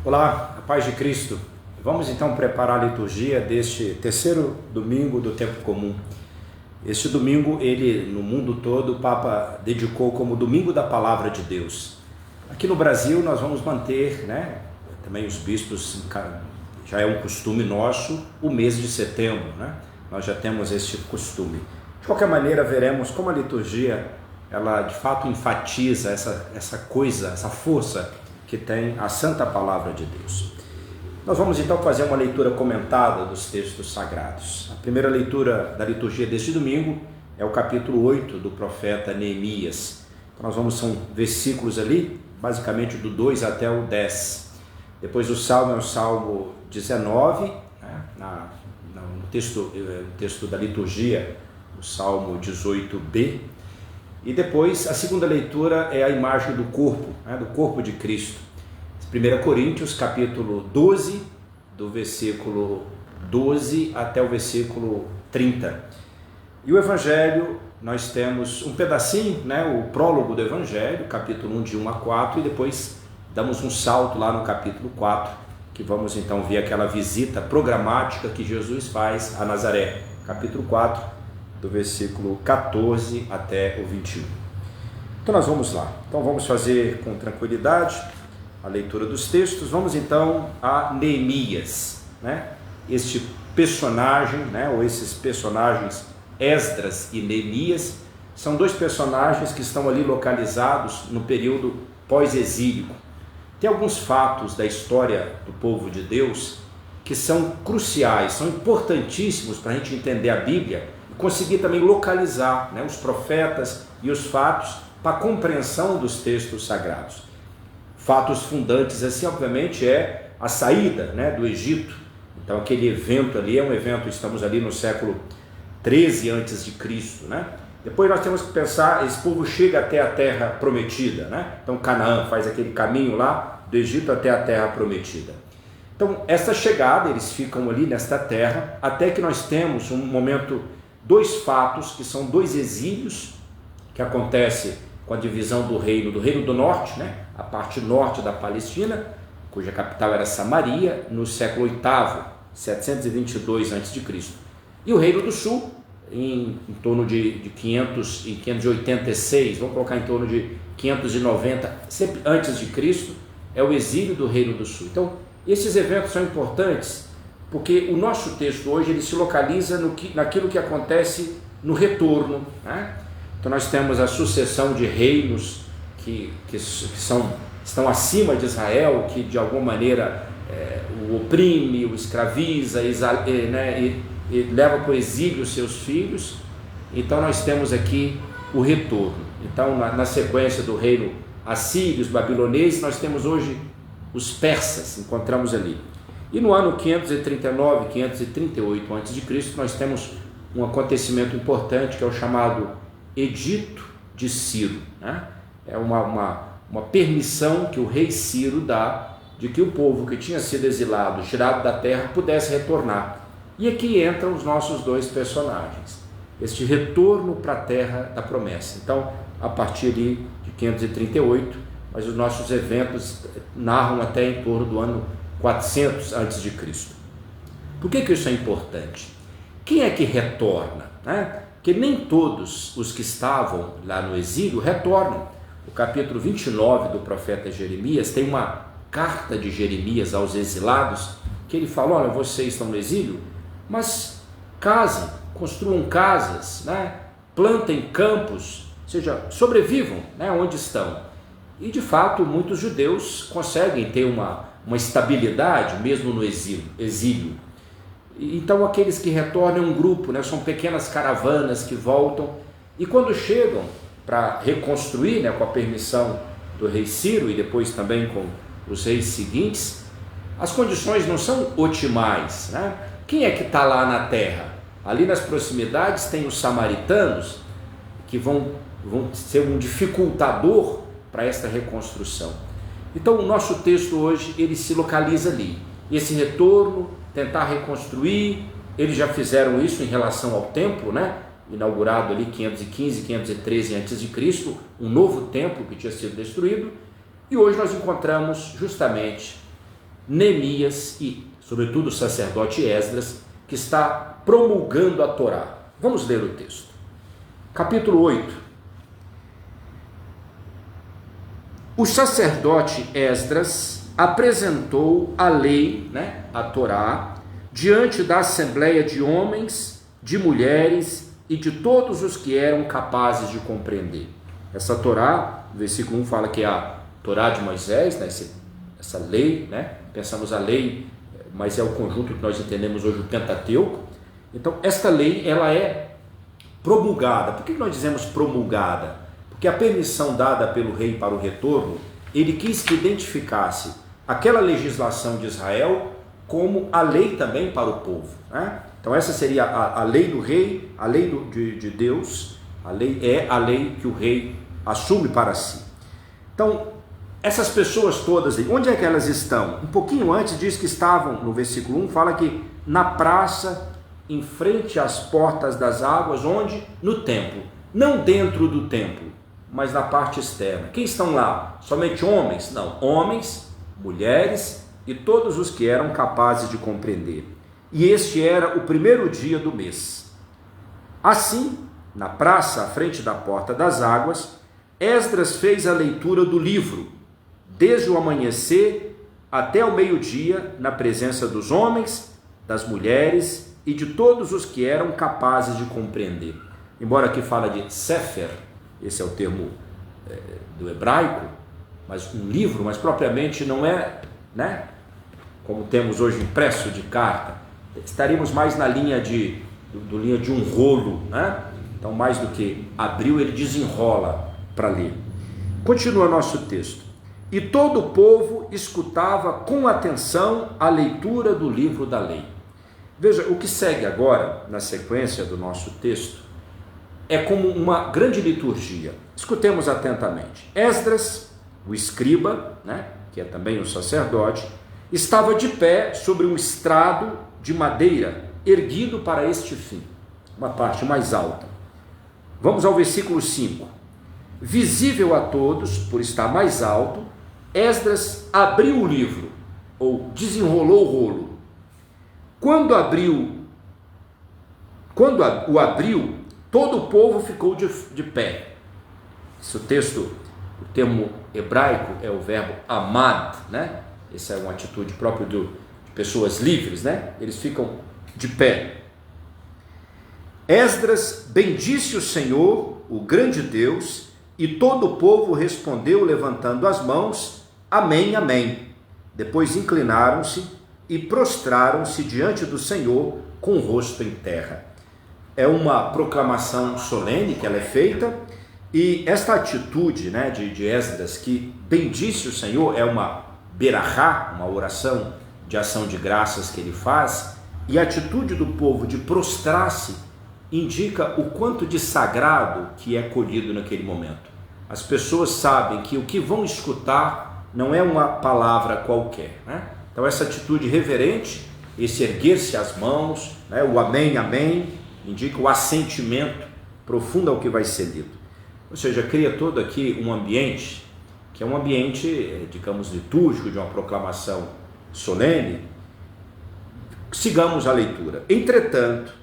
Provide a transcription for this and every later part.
Olá, a paz de Cristo. Vamos então preparar a liturgia deste terceiro domingo do tempo comum. Este domingo, no mundo todo, o Papa dedicou como Domingo da Palavra de Deus. Aqui no Brasil nós vamos manter, também os bispos, já é um costume nosso, o mês de setembro, nós já temos este costume. De qualquer maneira, veremos como a liturgia, ela de fato enfatiza essa força que tem a Santa Palavra de Deus. Nós vamos então fazer uma leitura comentada dos textos sagrados. A primeira leitura da liturgia deste domingo é o capítulo 8 do profeta Neemias. Então são versículos ali, basicamente do 2 até o 10. Depois o salmo é o salmo 19, no texto da liturgia, o salmo 18b. E depois a segunda leitura é a imagem do corpo de Cristo. 1 Coríntios capítulo 12, do versículo 12 até o versículo 30. E o Evangelho, nós temos um pedacinho, o prólogo do Evangelho, capítulo 1 de 1 a 4, e depois damos um salto lá no capítulo 4, que vamos então ver aquela visita programática que Jesus faz a Nazaré, capítulo 4, do versículo 14 até o 21. Então nós vamos lá. Então vamos fazer com tranquilidade a leitura dos textos. Vamos então a Neemias, este personagem, ou esses personagens Esdras e Neemias, são dois personagens que estão ali localizados no período pós-exílico. Tem alguns fatos da história do povo de Deus que são cruciais, são importantíssimos para a gente entender a Bíblia e conseguir também localizar os profetas e os fatos para a compreensão dos textos sagrados. Fatos fundantes, assim, obviamente, é a saída do Egito. Então, aquele evento ali é um evento, estamos ali no século 13 a.C., Depois nós temos que pensar, esse povo chega até a terra prometida, Então, Canaã faz aquele caminho lá do Egito até a terra prometida. Então, essa chegada, eles ficam ali nesta terra, até que nós temos um momento, dois fatos, que são dois exílios, que acontece com a divisão do reino do norte, a parte norte da Palestina, cuja capital era Samaria, no século VIII, 722 a.C. E o reino do sul, em torno de 586, vamos colocar em torno de 590, sempre antes de Cristo, é o exílio do reino do sul. Então, esses eventos são importantes, porque o nosso texto hoje ele se localiza naquilo que acontece no retorno, Então nós temos a sucessão de reinos que estão acima de Israel, que de alguma maneira o oprime, o escraviza, e leva para o exílio os seus filhos. Então nós temos aqui o retorno. Então na sequência do reino assírio, os babiloneses, nós temos hoje os persas, encontramos ali. E no ano 539, 538 a.C., nós temos um acontecimento importante que é o chamado Edito de Ciro. É uma permissão que o rei Ciro dá de que o povo que tinha sido exilado, tirado da terra, pudesse retornar. E aqui entram os nossos dois personagens, este retorno para a terra da promessa. Então, a partir de 538, mas os nossos eventos narram até em torno do ano 400 a.C. Por que isso é importante? Quem é que retorna? Porque nem todos os que estavam lá no exílio retornam. O capítulo 29 do profeta Jeremias tem uma carta de Jeremias aos exilados, que ele fala: olha, vocês estão no exílio, mas casem, construam casas, plantem campos, ou seja, sobrevivam onde estão. E de fato muitos judeus conseguem ter uma estabilidade mesmo no exílio. Então aqueles que retornam é um grupo, são pequenas caravanas que voltam, e quando chegam para reconstruir, com a permissão do rei Ciro e depois também com os reis seguintes, as condições não são otimais. Quem é que está lá na terra? Ali nas proximidades tem os samaritanos, que vão ser um dificultador para esta reconstrução. Então o nosso texto hoje, ele se localiza ali. Esse retorno, tentar reconstruir, eles já fizeram isso em relação ao templo, inaugurado ali 515, 513 a.C., um novo templo que tinha sido destruído, e hoje nós encontramos justamente Neemias e, sobretudo, o sacerdote Esdras, que está promulgando a Torá. Vamos ler o texto. Capítulo 8. O sacerdote Esdras apresentou a lei, a Torá, diante da assembleia de homens, de mulheres e de todos os que eram capazes de compreender. Essa Torá, versículo 1 fala que é a Torá de Moisés, essa lei, pensamos a lei, mas é o conjunto que nós entendemos hoje, o Pentateuco. Então, esta lei, ela é promulgada. Por que nós dizemos promulgada? Porque a permissão dada pelo rei para o retorno, ele quis que identificasse aquela legislação de Israel como a lei também para o povo. Então, essa seria a lei do rei, a lei de Deus, a lei é a lei que o rei assume para si. Então, essas pessoas todas, onde é que elas estão? Um pouquinho antes diz que estavam, no versículo 1, fala que na praça, em frente às portas das águas, onde? No templo. Não dentro do templo, mas na parte externa. Quem estão lá? Somente homens? Não, homens, mulheres e todos os que eram capazes de compreender. E este era o primeiro dia do mês. Assim, na praça, à frente da porta das águas, Esdras fez a leitura do livro, desde o amanhecer até o meio-dia, na presença dos homens, das mulheres e de todos os que eram capazes de compreender. Embora aqui fala de Sefer, esse é o termo do hebraico, mas um livro, mas propriamente não é, como temos hoje impresso de carta, estaríamos mais na linha de um rolo, Então, mais do que abriu, ele desenrola para ler. Continua nosso texto. E todo o povo escutava com atenção a leitura do livro da lei. Veja, o que segue agora, na sequência do nosso texto, é como uma grande liturgia. Escutemos atentamente. Esdras, o escriba, que é também o sacerdote, estava de pé sobre um estrado de madeira, erguido para este fim, uma parte mais alta. Vamos ao versículo 5. Visível a todos, por estar mais alto, Esdras abriu o livro, ou desenrolou o rolo. Quando o abriu, todo o povo ficou de pé. Esse texto, o termo hebraico é o verbo amad, Essa é uma atitude própria de pessoas livres, Eles ficam de pé. Esdras bendisse o Senhor, o grande Deus, e todo o povo respondeu levantando as mãos, amém, amém. Depois inclinaram-se e prostraram-se diante do Senhor com o rosto em terra. É uma proclamação solene que ela é feita, e esta atitude de Esdras, que bendisse o Senhor, é uma berachá, uma oração de ação de graças que ele faz, e a atitude do povo de prostrar-se indica o quanto de sagrado que é colhido naquele momento. As pessoas sabem que o que vão escutar não é uma palavra qualquer, Então essa atitude reverente, esse erguer-se as mãos, o amém, amém, indica o assentimento profundo ao que vai ser dito. Ou seja, cria todo aqui um ambiente, que é um ambiente, digamos, litúrgico, de uma proclamação solene. Sigamos a leitura. Entretanto,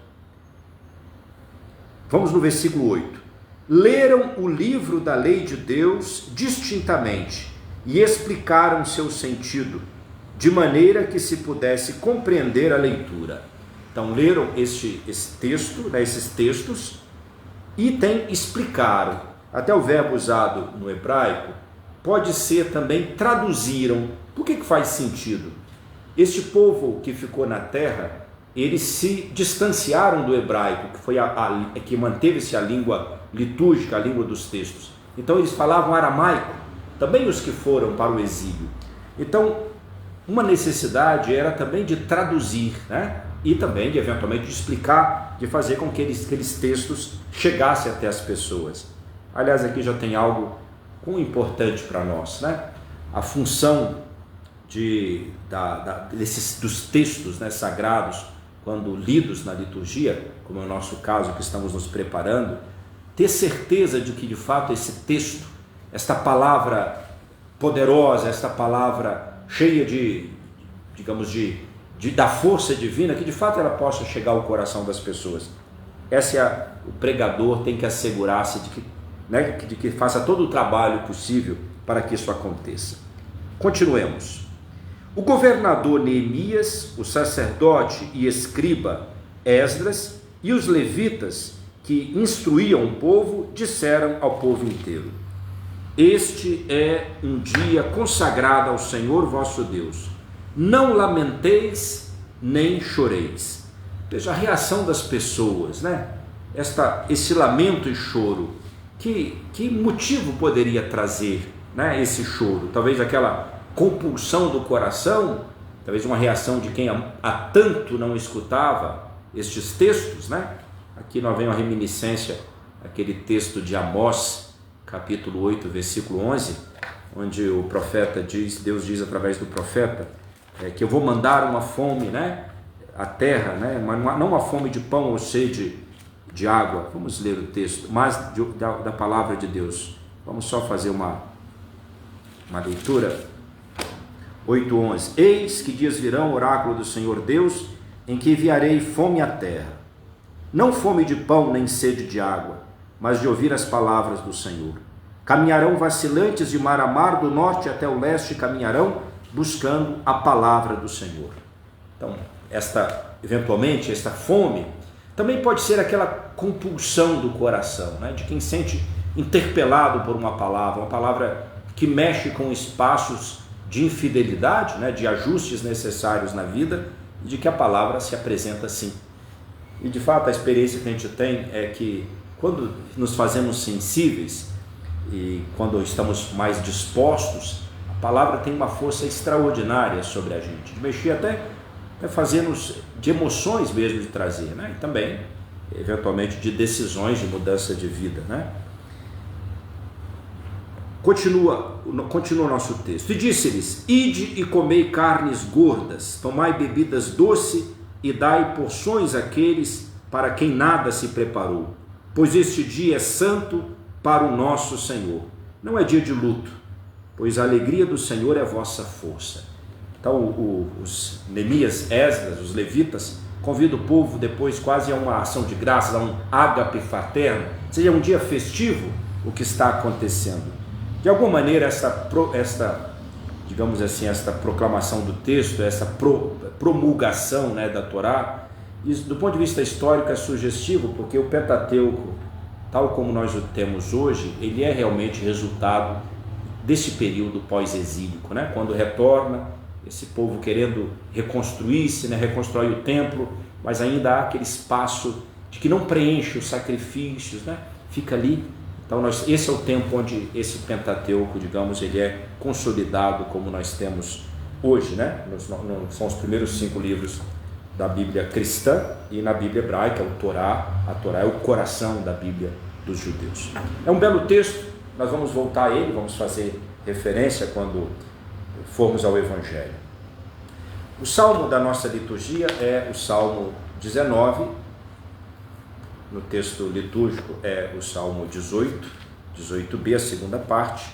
vamos no versículo 8. Leram o livro da lei de Deus distintamente e explicaram seu sentido, de maneira que se pudesse compreender a leitura. Então, leram esse texto, esses textos, e explicaram. Até o verbo usado no hebraico pode ser também traduziram. Por que faz sentido? Este povo que ficou na terra, eles se distanciaram do hebraico, que foi que manteve-se a língua litúrgica, a língua dos textos. Então eles falavam aramaico, também os que foram para o exílio. Então, uma necessidade era também de traduzir, e também de eventualmente de explicar, de fazer com que aqueles textos chegassem até as pessoas. Aliás, aqui já tem algo importante para nós, A função dos textos sagrados, quando lidos na liturgia, como é o nosso caso que estamos nos preparando, ter certeza de que de fato esse texto, esta palavra poderosa, esta palavra cheia de digamos, da força divina, que de fato ela possa chegar ao coração das pessoas. O pregador tem que assegurar-se de que faça todo o trabalho possível para que isso aconteça. Continuemos. O governador Neemias, o sacerdote e escriba Esdras e os levitas que instruíam o povo disseram ao povo inteiro: este é um dia consagrado ao Senhor vosso Deus. Não lamenteis nem choreis. Veja a reação das pessoas, né? Esse lamento e choro. Que motivo poderia trazer, né, esse choro? Talvez aquela compulsão do coração, talvez uma reação de quem há tanto não escutava estes textos, né? Aqui nós vemos a reminiscência, aquele texto de Amós, capítulo 8, versículo 11, onde o profeta diz, Deus diz através do profeta, que eu vou mandar uma fome, né, à terra, né, não uma fome de pão ou sede de água. Vamos ler o texto, mas da palavra de Deus. Vamos só fazer uma leitura. 8:11. Eis que dias virão, oráculo do Senhor Deus, em que enviarei fome à terra, não fome de pão nem sede de água, mas de ouvir as palavras do Senhor. Caminharão vacilantes de mar a mar, do norte até o leste caminharão, buscando a palavra do Senhor. Então, eventualmente, esta fome também pode ser aquela compulsão do coração, né? De quem sente interpelado por uma palavra que mexe com espaços de infidelidade, né? De ajustes necessários na vida, e de que a palavra se apresenta assim. E de fato a experiência que a gente tem é que quando nos fazemos sensíveis e quando estamos mais dispostos, a palavra tem uma força extraordinária sobre a gente, de mexer até fazendo-nos de emoções mesmo de trazer, né? E também, eventualmente, de decisões de mudança de vida, né? Continua o nosso texto. E disse-lhes: ide e comei carnes gordas, tomai bebidas doces e dai porções àqueles para quem nada se preparou, pois este dia é santo para o nosso Senhor. Não é dia de luto, pois a alegria do Senhor é vossa força. Então os Neemias, Esdras, os levitas, convidam o povo depois quase a uma ação de graças, a um ágape fraterno, seja um dia festivo o que está acontecendo. De alguma maneira digamos assim, esta proclamação do texto, essa promulgação, né, da Torá, isso, do ponto de vista histórico, é sugestivo, porque o Pentateuco, tal como nós o temos hoje, ele é realmente resultado desse período pós-exílico, né? Quando retorna esse povo querendo reconstruir-se, né? Reconstruir o templo, mas ainda há aquele espaço de que não preenche os sacrifícios, né? Fica ali. Então esse é o tempo onde esse Pentateuco, digamos, ele é consolidado como nós temos hoje, né? São os primeiros 5 livros da Bíblia cristã, e na Bíblia hebraica o Torá. A Torá é o coração da Bíblia dos judeus. É um belo texto, nós vamos voltar a ele, vamos fazer referência quando formos ao Evangelho. O salmo da nossa liturgia é o Salmo 19, no texto litúrgico é o Salmo 18b, a segunda parte,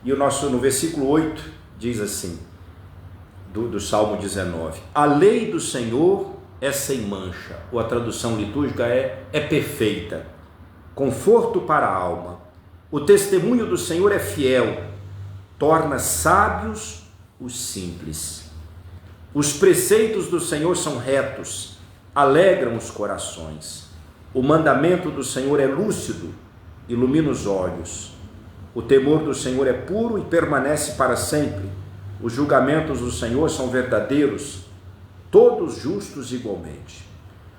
e no versículo 8 diz assim, do Salmo 19: a lei do Senhor é sem mancha, ou a tradução litúrgica é perfeita, conforto para a alma. O testemunho do Senhor é fiel, torna sábios os simples. Os preceitos do Senhor são retos, alegram os corações. O mandamento do Senhor é lúcido, ilumina os olhos. O temor do Senhor é puro e permanece para sempre. Os julgamentos do Senhor são verdadeiros, todos justos igualmente.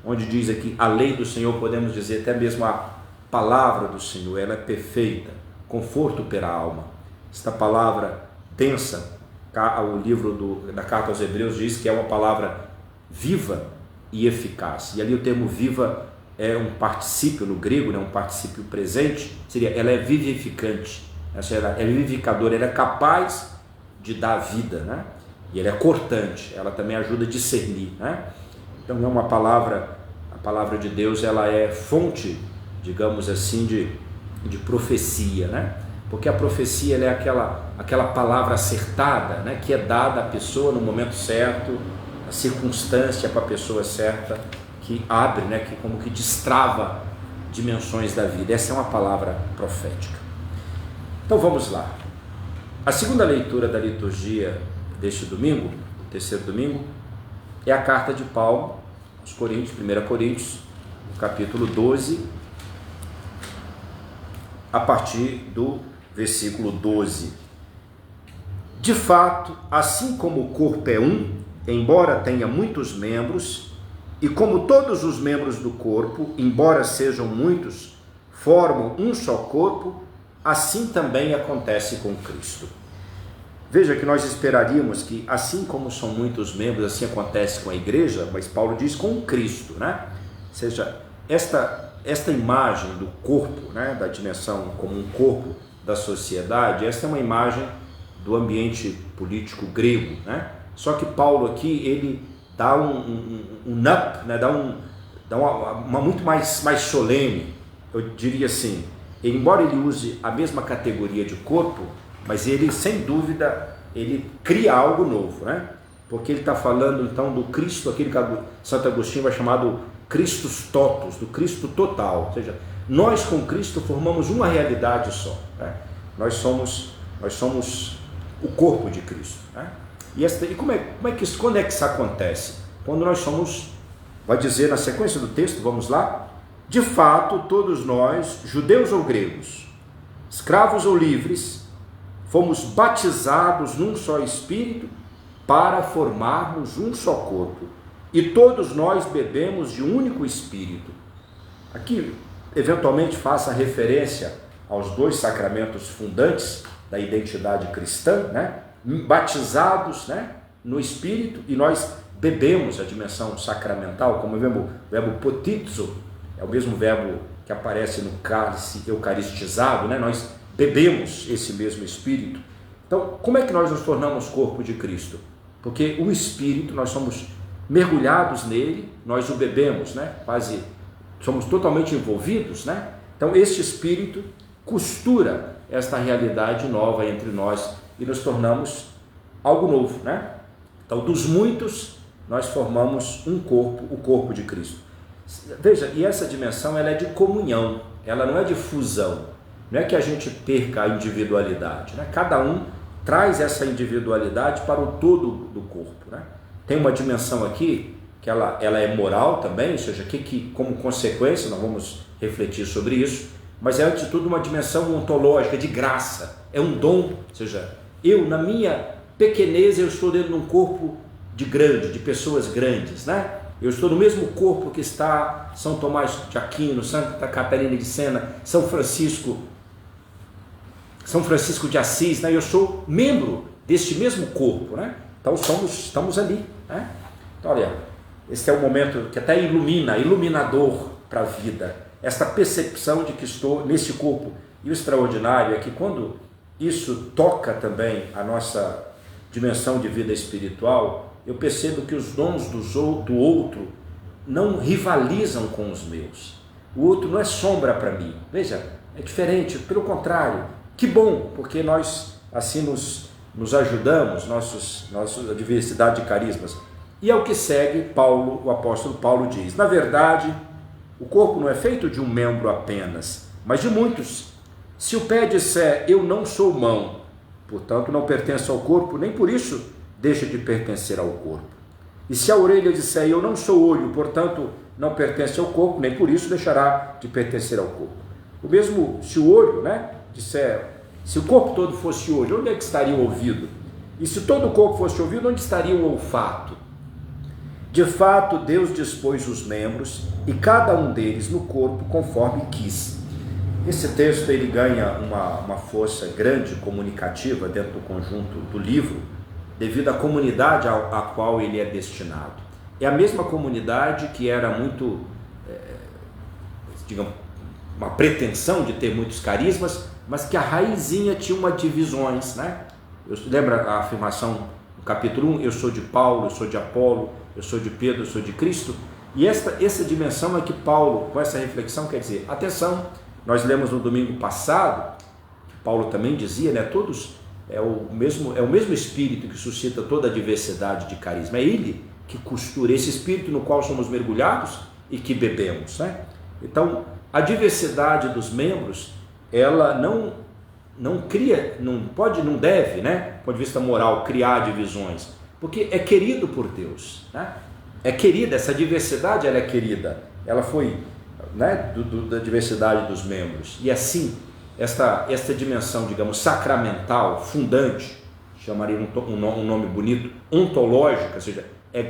Onde diz aqui a lei do Senhor, podemos dizer até mesmo a palavra do Senhor, ela é perfeita, conforto para a alma. Esta palavra densa, o livro da carta aos Hebreus diz que é uma palavra viva e eficaz. E ali o termo viva é um particípio no grego, né, um particípio presente, seria ela é vivificante, ela é vivificadora, ela é capaz de dar vida, né? E ela é cortante, ela também ajuda a discernir, né? Então é uma palavra, a palavra de Deus, ela é fonte, digamos assim, de profecia, né? porque a profecia ela é aquela palavra acertada, né, que é dada à pessoa no momento certo, a circunstância para a pessoa certa, que abre, né, que como que destrava dimensões da vida. Essa é uma palavra profética. Então vamos lá. A segunda leitura da liturgia deste domingo, o terceiro domingo, é a carta de Paulo aos Coríntios, 1 Coríntios, capítulo 12, a partir do versículo 12. De fato, assim como o corpo é um, embora tenha muitos membros, e como todos os membros do corpo, embora sejam muitos, formam um só corpo, assim também acontece com Cristo. Veja que nós esperaríamos que, assim como são muitos membros, assim acontece com a igreja, mas Paulo diz com Cristo, né? Ou seja, esta imagem do corpo, né, da dimensão como um corpo da sociedade, esta é uma imagem do ambiente político grego, né? Só que Paulo aqui, ele dá um up, né? dá uma muito mais solene, eu diria assim, embora ele use a mesma categoria de corpo, mas ele, sem dúvida, ele cria algo novo, né? Porque ele está falando então do Cristo, aquele que Santo Agostinho vai chamar do Christus totus, do Cristo total, ou seja, nós com Cristo formamos uma realidade só, né? Nós somos o corpo de Cristo, né? E quando é que isso acontece? Quando nós somos, vai dizer na sequência do texto, vamos lá, de fato todos nós, judeus ou gregos, escravos ou livres, fomos batizados num só Espírito para formarmos um só corpo, e todos nós bebemos de um único Espírito. Aqui, eventualmente, faça referência aos dois sacramentos fundantes da identidade cristã, né? Batizados, né, no Espírito, e nós bebemos a dimensão sacramental, como o verbo potizo, é o mesmo verbo que aparece no cálice eucaristizado, né? Nós bebemos esse mesmo Espírito. Então, como é que nós nos tornamos corpo de Cristo? Porque o Espírito, nós somos mergulhados nele, nós o bebemos, né? Quase somos totalmente envolvidos, né? Então, este Espírito costura esta realidade nova entre nós e nos tornamos algo novo, né? Então, dos muitos, nós formamos um corpo, o corpo de Cristo. Veja, e essa dimensão, ela é de comunhão, ela não é de fusão. Não é que a gente perca a individualidade, né? Cada um traz essa individualidade para o todo do corpo, né? Tem uma dimensão aqui que ela é moral também, ou seja, que como consequência, nós vamos refletir sobre isso, mas é antes de tudo uma dimensão ontológica, de graça, é um dom, ou seja, eu na minha pequenez eu estou dentro de um corpo de pessoas grandes, né? Eu estou no mesmo corpo que está São Tomás de Aquino, Santa Catarina de Sena, São Francisco de Assis, né? Eu sou membro deste mesmo corpo, né? Então estamos ali, né? Então, olha, esse é o momento que até iluminador para a vida, esta percepção de que estou nesse corpo. E o extraordinário é que quando isso toca também a nossa dimensão de vida espiritual, eu percebo que os dons do outro não rivalizam com os meus. O outro não é sombra para mim, veja, é diferente, pelo contrário, que bom, porque nós assim nos ajudamos, nossa diversidade de carismas. E é o que segue Paulo, o apóstolo Paulo diz, na verdade, o corpo não é feito de um membro apenas, mas de muitos. Se o pé disser, eu não sou mão, portanto não pertence ao corpo, nem por isso deixa de pertencer ao corpo. E se a orelha disser, eu não sou olho, portanto não pertence ao corpo, nem por isso deixará de pertencer ao corpo. O mesmo se o olho, né, disser, se o corpo todo fosse olho, onde é que estaria o ouvido? E se todo o corpo fosse ouvido, onde estaria o olfato? De fato, Deus dispôs os membros e cada um deles no corpo conforme quis. Esse texto ele ganha uma força grande comunicativa dentro do conjunto do livro, devido à comunidade à qual ele é destinado. É a mesma comunidade que era muito, digamos, uma pretensão de ter muitos carismas, mas que a raizinha tinha uma divisões, né? Lembra a afirmação no capítulo 1, eu sou de Paulo, eu sou de Apolo, eu sou de Pedro, eu sou de Cristo. E essa dimensão é que Paulo, com essa reflexão, quer dizer, atenção, nós lemos no domingo passado que Paulo também dizia, né, todos é o mesmo Espírito que suscita toda a diversidade de carisma, é Ele que costura esse Espírito no qual somos mergulhados e que bebemos, né? Então, a diversidade dos membros, ela não cria, não deve, né, do ponto de vista moral, criar divisões, porque é querido por Deus, né? É querida, essa diversidade ela é querida, ela foi, né, da diversidade dos membros, e assim, esta dimensão, digamos, sacramental, fundante, chamaria um nome bonito, ontológica, ou seja, é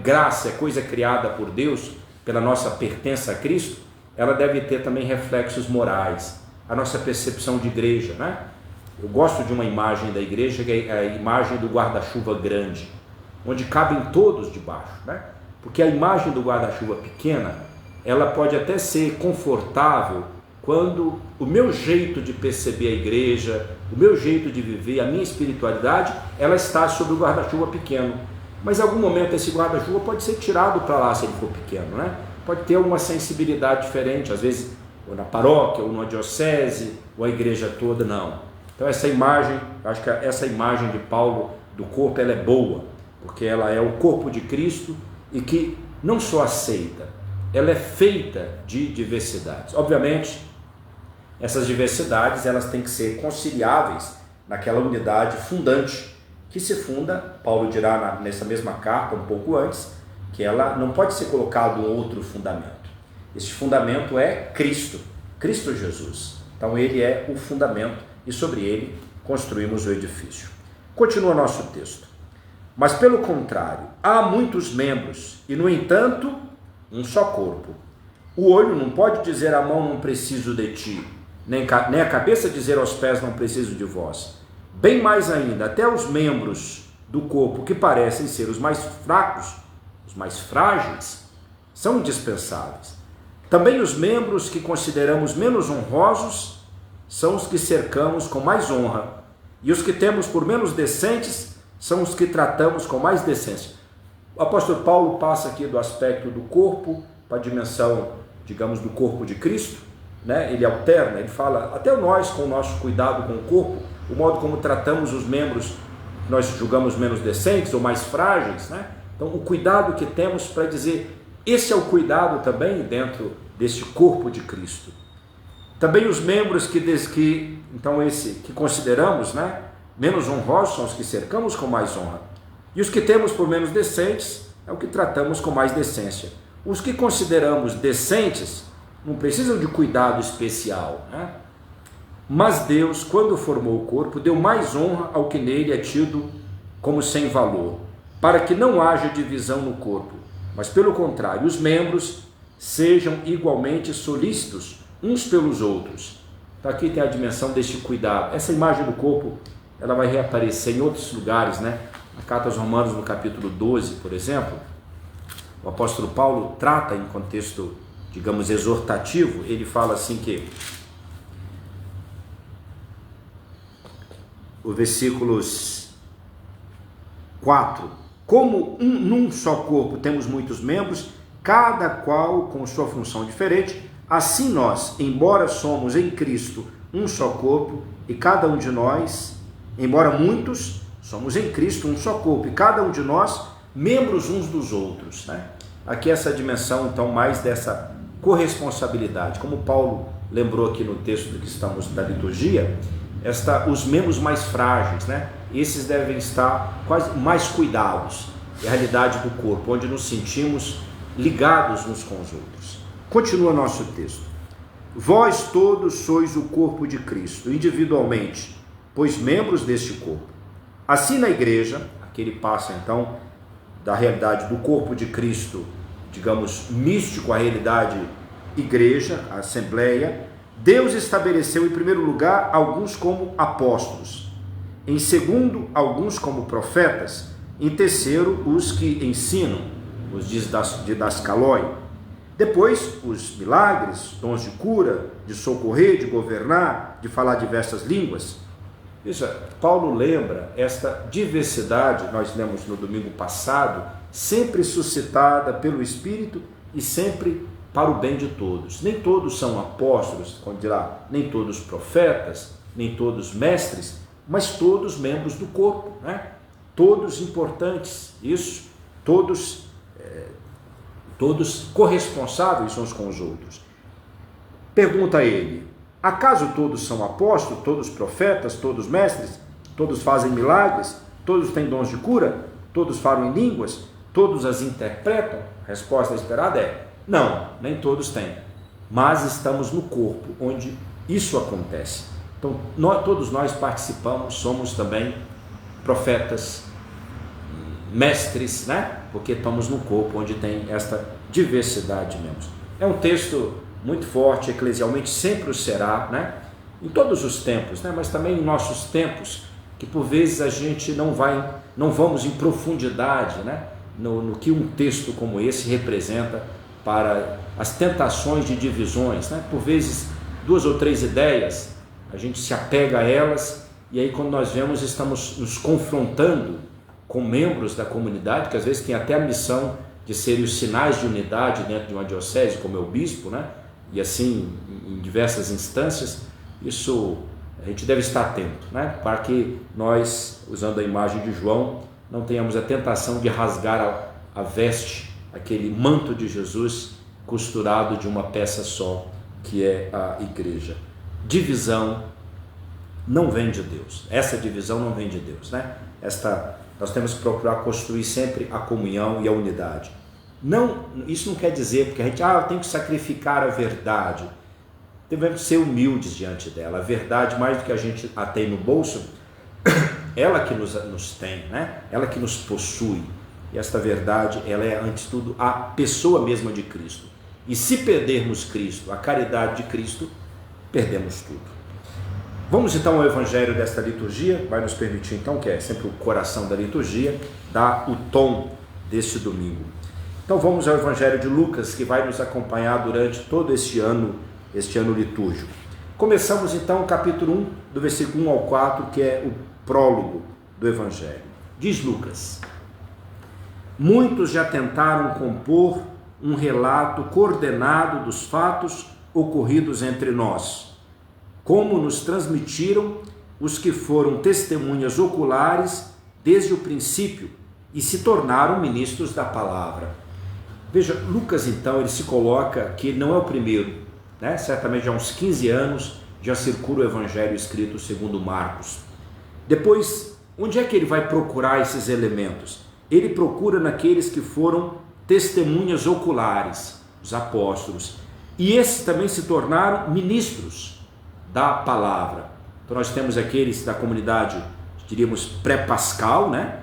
graça, é coisa criada por Deus, pela nossa pertença a Cristo, ela deve ter também reflexos morais, a nossa percepção de igreja, né? Eu gosto de uma imagem da igreja, que é a imagem do guarda-chuva grande, onde cabem todos debaixo, né? Porque a imagem do guarda-chuva pequena, ela pode até ser confortável quando o meu jeito de perceber a igreja, o meu jeito de viver, a minha espiritualidade, ela está sob o guarda-chuva pequeno. Mas em algum momento esse guarda-chuva pode ser tirado para lá se ele for pequeno, né? Pode ter uma sensibilidade diferente, às vezes ou na paróquia, ou numa diocese, ou a igreja toda, não. Então essa imagem, acho que essa imagem de Paulo do corpo, ela é boa, porque ela é o corpo de Cristo e que não só aceita, ela é feita de diversidades. Obviamente, essas diversidades, elas têm que ser conciliáveis naquela unidade fundante, que se funda, Paulo dirá nessa mesma carta, um pouco antes, que ela não pode ser colocado um outro fundamento. Este fundamento é Cristo, Cristo Jesus. Então ele é o fundamento e sobre ele construímos o edifício. Continua nosso texto. Mas pelo contrário, há muitos membros e no entanto um só corpo. O olho não pode dizer à mão não preciso de ti, nem a cabeça dizer aos pés não preciso de vós. Bem mais ainda, até os membros do corpo que parecem ser os mais fracos, os mais frágeis, são indispensáveis. Também os membros que consideramos menos honrosos são os que cercamos com mais honra, e os que temos por menos decentes são os que tratamos com mais decência. O apóstolo Paulo passa aqui do aspecto do corpo para a dimensão, digamos, do corpo de Cristo, né? Ele alterna, ele fala, até nós com o nosso cuidado com o corpo, o modo como tratamos os membros que nós julgamos menos decentes ou mais frágeis, né? Então o cuidado que temos para dizer, esse é o cuidado também dentro deste corpo de Cristo. Também os membros que consideramos, né, menos honrosos são os que cercamos com mais honra. E os que temos por menos decentes é o que tratamos com mais decência. Os que consideramos decentes não precisam de cuidado especial, né? Mas Deus, quando formou o corpo, deu mais honra ao que nele é tido como sem valor, para que não haja divisão no corpo, mas pelo contrário, os membros sejam igualmente solícitos uns pelos outros. Então aqui tem a dimensão deste cuidado. Essa imagem do corpo, ela vai reaparecer em outros lugares, né? Na carta aos Romanos, no capítulo 12, por exemplo, o apóstolo Paulo trata em contexto, digamos, exortativo, ele fala assim que o versículos 4, como num só corpo temos muitos membros, cada qual com sua função diferente, assim nós, embora somos em Cristo um só corpo, e cada um de nós, embora muitos, somos em Cristo um só corpo, e cada um de nós, membros uns dos outros, né? Aqui essa dimensão, então, mais dessa corresponsabilidade, como Paulo lembrou aqui no texto que estamos da liturgia, os membros mais frágeis, né? Esses devem estar quase mais cuidados, é a realidade do corpo, onde nos sentimos ligados uns com os outros. Continua nosso texto. Vós todos sois o corpo de Cristo, individualmente, pois membros deste corpo. Assim na igreja, aqui ele passa então da realidade do corpo de Cristo, digamos, místico, à realidade igreja, a assembleia. Deus estabeleceu em primeiro lugar alguns como apóstolos, em segundo alguns como profetas, em terceiro os que ensinam, os didascaloi, depois os milagres, dons de cura, de socorrer, de governar, de falar diversas línguas. Veja, Paulo lembra esta diversidade, nós lemos no domingo passado, sempre suscitada pelo Espírito e sempre para o bem de todos. Nem todos são apóstolos, quando dirá, nem todos profetas, nem todos mestres, mas todos membros do corpo, né? Todos importantes, isso, todos corresponsáveis uns com os outros. Pergunta ele: acaso todos são apóstolos, todos profetas, todos mestres, todos fazem milagres, todos têm dons de cura, todos falam em línguas, todos as interpretam? A resposta esperada é: não, nem todos têm, mas estamos no corpo onde isso acontece. Então, todos nós participamos, somos também profetas, mestres, né? Porque estamos no corpo onde tem esta diversidade de membros. É um texto muito forte, eclesialmente sempre o será, né? Em todos os tempos, né? Mas também em nossos tempos, que por vezes a gente não vamos em profundidade, né? No que um texto como esse representa para as tentações de divisões, né? Por vezes 2 ou 3 ideias, a gente se apega a elas, e aí quando nós vemos, estamos nos confrontando com membros da comunidade, que às vezes tem até a missão de serem os sinais de unidade dentro de uma diocese, como é o bispo, né? E assim, em diversas instâncias. Isso a gente deve estar atento, né? Para que nós, usando a imagem de João, não tenhamos a tentação de rasgar a veste, aquele manto de Jesus costurado de uma peça só, que é a igreja. Divisão não vem de Deus, essa divisão não vem de Deus, né? Nós temos que procurar construir sempre a comunhão e a unidade. Não, isso não quer dizer, porque a gente, eu tenho que sacrificar a verdade. Devemos ser humildes diante dela. A verdade, mais do que a gente a tem no bolso, ela que nos tem, né? Ela que nos possui. E esta verdade, ela é, antes de tudo, a pessoa mesma de Cristo. E se perdermos Cristo, a caridade de Cristo, perdemos tudo. Vamos então ao evangelho desta liturgia, vai nos permitir então, que é sempre o coração da liturgia, dar o tom deste domingo. Então vamos ao evangelho de Lucas, que vai nos acompanhar durante todo este ano litúrgico. Começamos então o capítulo 1, do versículo 1 ao 4, que é o prólogo do evangelho. Diz Lucas: muitos já tentaram compor um relato coordenado dos fatos ocorridos entre nós, como nos transmitiram os que foram testemunhas oculares desde o princípio e se tornaram ministros da palavra. Veja, Lucas então, ele se coloca que ele não é o primeiro, né? Certamente há uns 15 anos já circula o evangelho escrito segundo Marcos. Depois, onde é que ele vai procurar esses elementos? Ele procura naqueles que foram testemunhas oculares, os apóstolos, e esses também se tornaram ministros da palavra. Então nós temos aqueles da comunidade, diríamos, pré-pascal, né?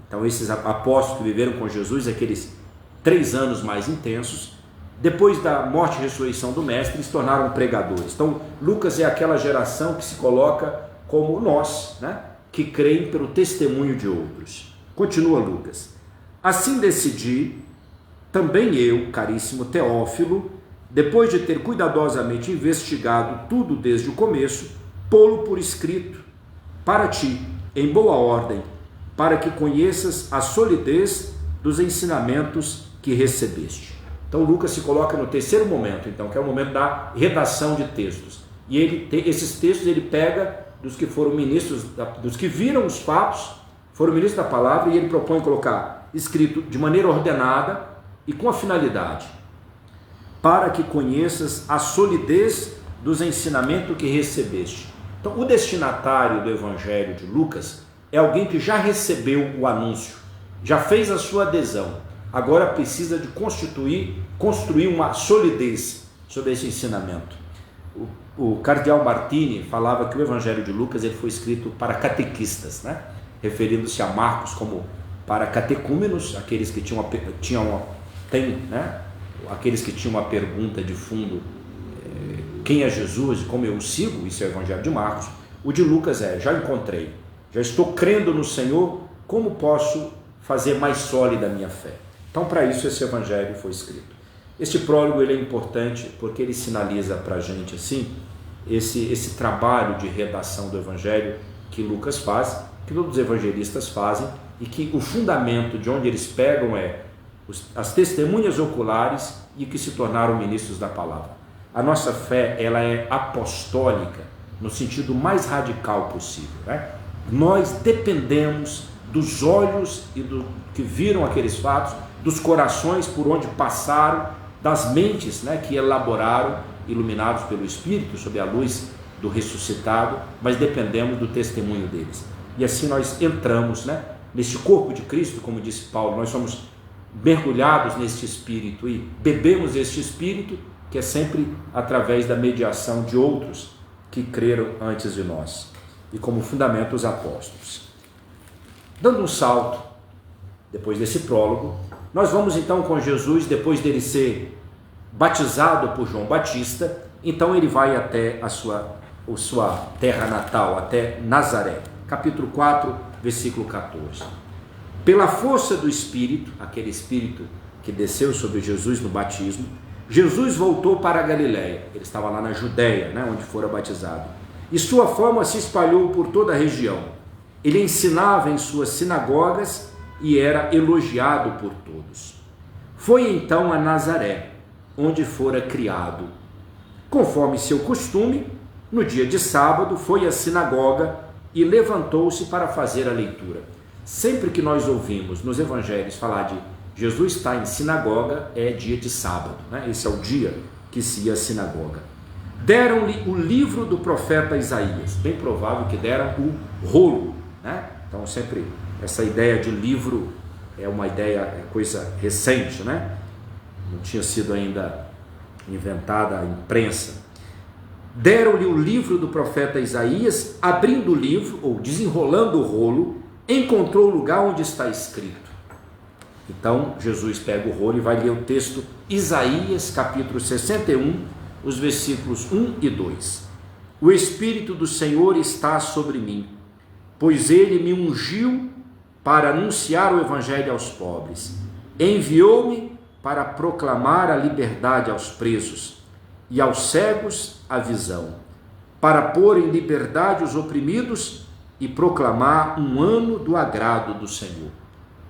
Então esses apóstolos que viveram com Jesus, aqueles 3 anos mais intensos, depois da morte e ressurreição do mestre, se tornaram pregadores. Então Lucas é aquela geração que se coloca como nós, né? Que creem pelo testemunho de outros. Continua Lucas: assim decidi, também eu, caríssimo Teófilo, depois de ter cuidadosamente investigado tudo desde o começo, pô-lo por escrito, para ti, em boa ordem, para que conheças a solidez dos ensinamentos que recebeste. Então Lucas se coloca no terceiro momento, então, que é o momento da redação de textos. E esses textos ele pega dos que foram ministros, dos que viram os fatos, foram ministros da palavra, e ele propõe colocar escrito de maneira ordenada e com a finalidade: para que conheças a solidez dos ensinamentos que recebeste. Então, o destinatário do evangelho de Lucas é alguém que já recebeu o anúncio, já fez a sua adesão, agora precisa de construir uma solidez sobre esse ensinamento. O cardeal Martini falava que o evangelho de Lucas ele foi escrito para catequistas, né? Referindo-se a Marcos como para catecúmenos, aqueles que aqueles que tinham uma pergunta de fundo: quem é Jesus e como eu o sigo? Isso é o evangelho de Marcos. O de Lucas já encontrei, já estou crendo no Senhor, como posso fazer mais sólida a minha fé? Então, para isso esse evangelho foi escrito. Este prólogo ele é importante porque ele sinaliza para a gente assim, esse trabalho de redação do evangelho que Lucas faz, que todos os evangelistas fazem, e que o fundamento de onde eles pegam é as testemunhas oculares e que se tornaram ministros da palavra. A nossa fé ela é apostólica no sentido mais radical possível, né? Nós dependemos dos olhos e do que viram aqueles fatos, dos corações por onde passaram, das mentes, né, que elaboraram, iluminados pelo Espírito, sob a luz do ressuscitado, mas dependemos do testemunho deles. E assim nós entramos, né, neste corpo de Cristo, como disse Paulo, nós somos mergulhados neste Espírito e bebemos este Espírito, que é sempre através da mediação de outros que creram antes de nós, e como fundamento os apóstolos. Dando um salto, depois desse prólogo, nós vamos então com Jesus, depois dele ser batizado por João Batista, então ele vai até a sua terra natal, até Nazaré. Capítulo 4, versículo 14. Pela força do Espírito, aquele Espírito que desceu sobre Jesus no batismo, Jesus voltou para a Galiléia. Ele estava lá na Judéia, né, onde fora batizado. E sua fama se espalhou por toda a região. Ele ensinava em suas sinagogas e era elogiado por todos. Foi então a Nazaré, onde fora criado. Conforme seu costume, no dia de sábado foi à sinagoga e levantou-se para fazer a leitura. Sempre que nós ouvimos nos evangelhos falar de Jesus está em sinagoga, é dia de sábado, né? Esse é o dia que se ia à sinagoga. Deram-lhe o livro do profeta Isaías, bem provável que deram o rolo, né? Então sempre essa ideia de livro é uma ideia, é coisa recente, né? Não tinha sido ainda inventada a imprensa. Deram-lhe o livro do profeta Isaías, abrindo o livro, ou desenrolando o rolo, encontrou o lugar onde está escrito. Então Jesus pega o rolo e vai ler o texto Isaías capítulo 61, os versículos 1 e 2. O Espírito do Senhor está sobre mim, pois ele me ungiu para anunciar o evangelho aos pobres. Enviou-me para proclamar a liberdade aos presos e aos cegos a visão, para pôr em liberdade os oprimidos e proclamar um ano do agrado do Senhor.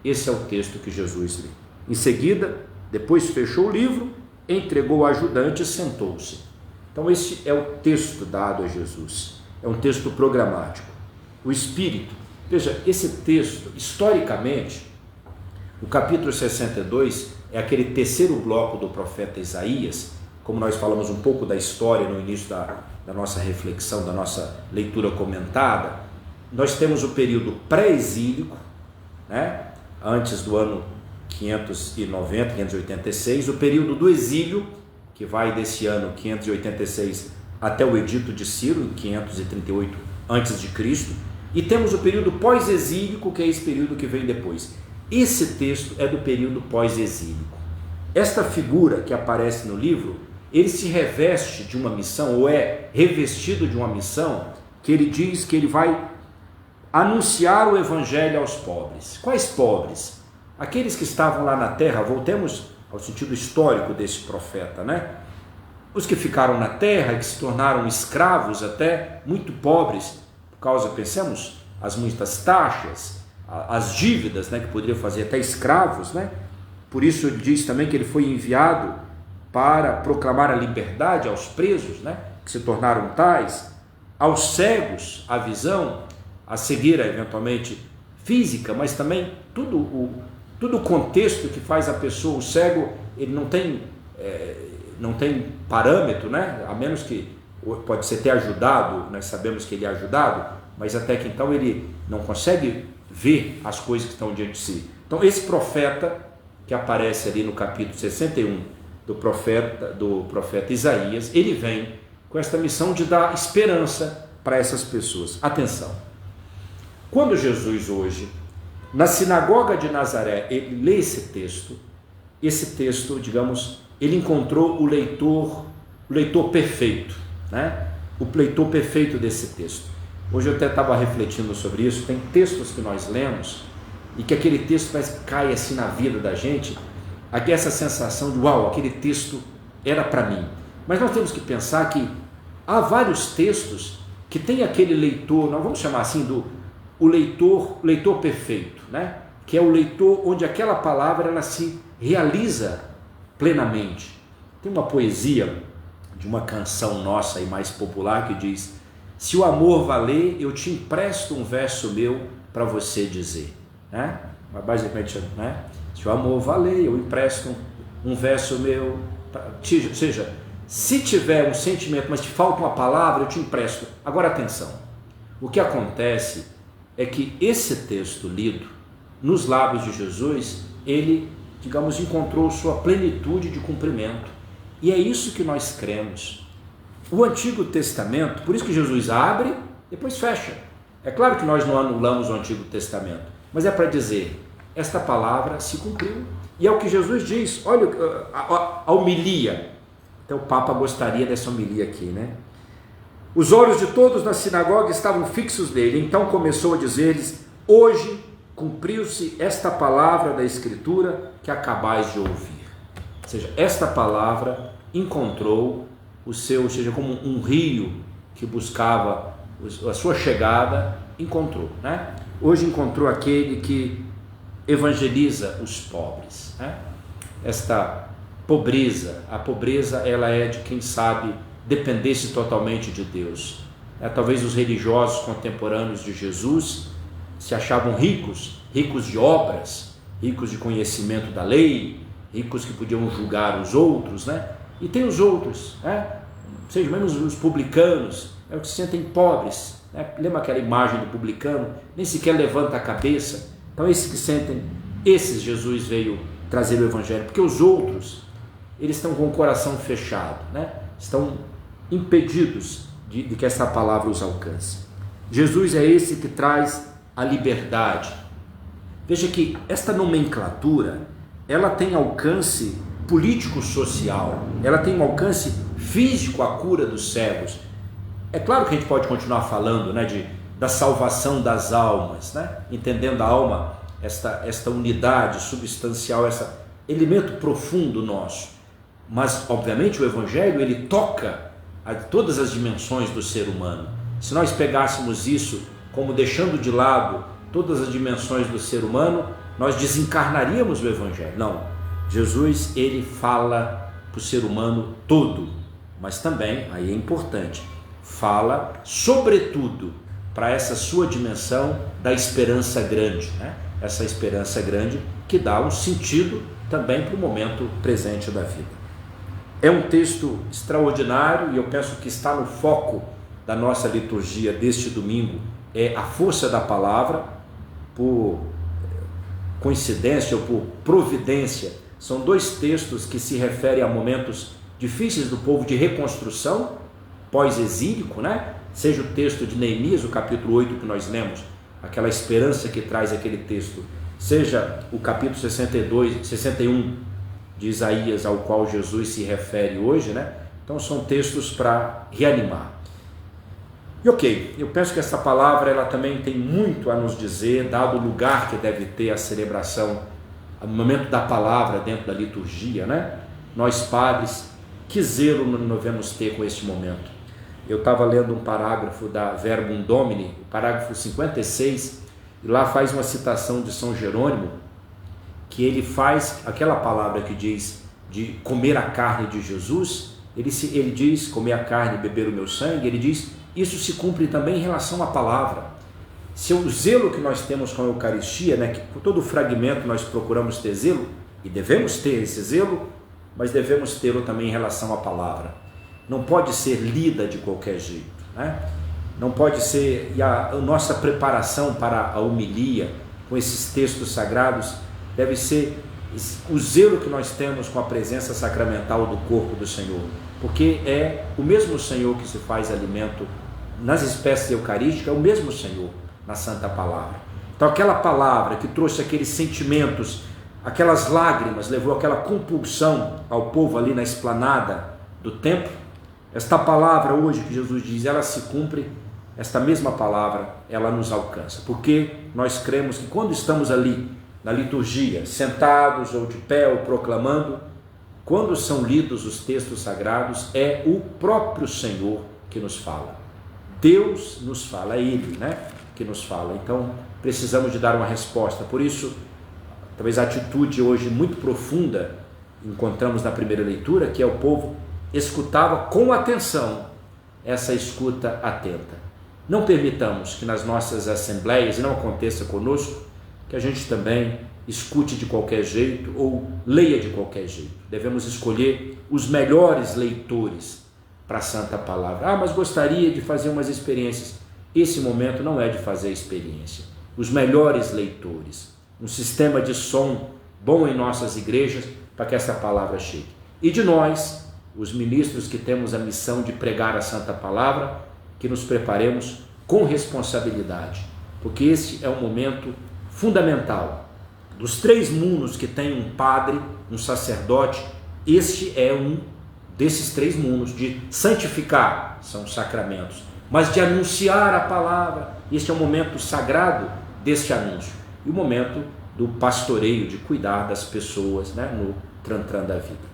Esse é o texto que Jesus lê. Em seguida, depois fechou o livro, entregou ao ajudante e sentou-se. Então esse é o texto dado a Jesus. É um texto programático. O Espírito. Veja, esse texto, historicamente, o capítulo 62 é aquele terceiro bloco do profeta Isaías, como nós falamos um pouco da história no início da nossa reflexão, da nossa leitura comentada. Nós temos o período pré-exílico, né? Antes do ano 590, 586, o período do exílio, que vai desse ano 586 até o edito de Ciro, em 538 a.C., e temos o período pós-exílico, que é esse período que vem depois. Esse texto é do período pós-exílico. Esta figura que aparece no livro, ele se reveste de uma missão, ou é revestido de uma missão, que ele diz que ele vai anunciar o evangelho aos pobres. Quais pobres? Aqueles que estavam lá na terra. Voltemos ao sentido histórico desse profeta, né? Os que ficaram na terra e que se tornaram escravos, até muito pobres, por causa, pensemos, as muitas taxas, as dívidas, né, que poderiam fazer até escravos, né? Por isso ele diz também que ele foi enviado para proclamar a liberdade aos presos, né, que se tornaram tais, aos cegos a visão, a cegueira eventualmente física, mas também tudo o contexto que faz a pessoa, o cego, ele não tem parâmetro, né? A menos que pode ser até ajudado, nós sabemos que ele é ajudado, mas até que então ele não consegue ver as coisas que estão diante de si. Então esse profeta que aparece ali no capítulo 61 do profeta Isaías, ele vem com esta missão de dar esperança para essas pessoas. Atenção! Quando Jesus hoje, na sinagoga de Nazaré, ele lê esse texto, digamos, ele encontrou o leitor perfeito, né? O leitor perfeito desse texto. Hoje eu até estava refletindo sobre isso. Tem textos que nós lemos e que aquele texto parece que cai assim na vida da gente, aqui essa sensação de uau, aquele texto era para mim. Mas nós temos que pensar que há vários textos que tem aquele leitor, nós vamos chamar assim o leitor perfeito, né? Que é o leitor onde aquela palavra ela se realiza plenamente. Tem uma poesia de uma canção nossa e mais popular que diz: Se o amor valer, eu te empresto um verso meu para você dizer, né? Basicamente, né? Se o amor valer, eu empresto um verso meu, ou seja, se tiver um sentimento, mas te falta uma palavra, eu te empresto. Agora atenção, o que acontece é que esse texto lido nos lábios de Jesus, ele, digamos, encontrou sua plenitude de cumprimento, e é isso que nós cremos. O Antigo Testamento, por isso que Jesus abre, depois fecha. É claro que nós não anulamos o Antigo Testamento, mas é para dizer, esta palavra se cumpriu. E é o que Jesus diz, olha a homilia. Então o Papa gostaria dessa homilia aqui, né? Os olhos de todos na sinagoga estavam fixos nele, então começou a dizer-lhes, hoje cumpriu-se esta palavra da Escritura que acabais de ouvir. Ou seja, esta palavra encontrou o seu, ou seja, como um rio que buscava a sua chegada, encontrou, né? Hoje encontrou aquele que evangeliza os pobres, né? Esta pobreza, a pobreza ela é de quem sabe depender-se totalmente de Deus. Talvez os religiosos contemporâneos de Jesus se achavam ricos de obras, ricos de conhecimento da lei, ricos que podiam julgar os outros, né? E tem os outros, né? Ou seja, menos os publicanos, que se sentem pobres, né? Lembra aquela imagem do publicano? Nem sequer levanta a cabeça. Então esses que sentem, esses Jesus veio trazer o evangelho, porque os outros, eles estão com o coração fechado, né? Estão impedidos de que essa palavra os alcance. Jesus é esse que traz a liberdade. Veja que esta nomenclatura, ela tem alcance político-social, ela tem um alcance físico, a cura dos cegos. É claro que a gente pode continuar falando, né, da salvação das almas, né, entendendo a alma, esta unidade substancial, esse elemento profundo nosso. Mas, obviamente, o Evangelho, ele toca a todas as dimensões do ser humano. Se nós pegássemos isso como deixando de lado todas as dimensões do ser humano, nós desencarnaríamos o Evangelho. Não, Jesus, ele fala para o ser humano todo, mas também, aí é importante, fala sobretudo para essa sua dimensão da esperança grande, né? Essa esperança grande que dá um sentido também para o momento presente da vida. É um texto extraordinário e eu penso que está no foco da nossa liturgia deste domingo, é a força da palavra. Por coincidência ou por providência, são dois textos que se referem a momentos difíceis do povo de reconstrução, pós-exílico, né? Seja o texto de Neemias, o capítulo 8 que nós lemos, aquela esperança que traz aquele texto, seja o capítulo 61 de Isaías, ao qual Jesus se refere hoje, né? Então são textos para reanimar. E ok, eu penso que essa palavra ela também tem muito a nos dizer, dado o lugar que deve ter a celebração, o momento da palavra dentro da liturgia, né? Nós padres, que zelo nós devemos ter com este momento. Eu estava lendo um parágrafo da Verbum Domini, o parágrafo 56, e lá faz uma citação de São Jerônimo, que ele faz aquela palavra que diz de comer a carne de Jesus, ele diz comer a carne e beber o meu sangue, ele diz isso se cumpre também em relação à palavra. Se o zelo que nós temos com a Eucaristia, né, que por todo fragmento nós procuramos ter zelo, e devemos ter esse zelo, mas devemos tê-lo também em relação à palavra. Não pode ser lida de qualquer jeito, né? Não pode ser, e a nossa preparação para a homilia, com esses textos sagrados, deve ser o zelo que nós temos com a presença sacramental do corpo do Senhor, porque é o mesmo Senhor que se faz alimento nas espécies eucarísticas, é o mesmo Senhor na Santa Palavra. Então aquela palavra que trouxe aqueles sentimentos, aquelas lágrimas, levou aquela compulsão ao povo ali na esplanada do templo, esta palavra hoje que Jesus diz, ela se cumpre, esta mesma palavra, ela nos alcança, porque nós cremos que quando estamos ali na liturgia, sentados ou de pé ou proclamando, quando são lidos os textos sagrados, é o próprio Senhor que nos fala. Deus nos fala, é Ele, né, que nos fala. Então precisamos de dar uma resposta. Por isso, talvez a atitude hoje muito profunda encontramos na primeira leitura, que é o povo escutava com atenção, essa escuta atenta. não permitamos que nas nossas assembleias, e não aconteça conosco, que a gente também escute de qualquer jeito ou leia de qualquer jeito. Devemos escolher os melhores leitores para a Santa Palavra. Mas gostaria de fazer umas experiências. Esse momento não é de fazer experiência. Os melhores leitores, um sistema de som bom em nossas igrejas para que essa palavra chegue. E de nós, os ministros que temos a missão de pregar a Santa Palavra, que nos preparemos com responsabilidade, porque esse é um momento fundamental. Dos 3 mundos que tem um padre, um sacerdote, este é um desses 3 mundos, de santificar, são os sacramentos, mas de anunciar a palavra. Este é o momento sagrado deste anúncio, e o momento do pastoreio, de cuidar das pessoas, no trantran da vida.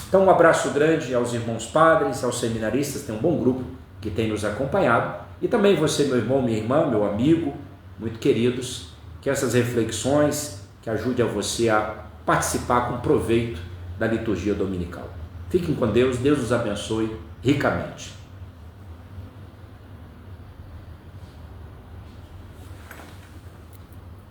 Então, um abraço grande aos irmãos padres, aos seminaristas, tem um bom grupo que tem nos acompanhado, e também você, meu irmão, minha irmã, meu amigo, muito queridos, que essas reflexões que ajudem a você a participar com proveito da liturgia dominical. Fiquem com Deus, Deus os abençoe ricamente.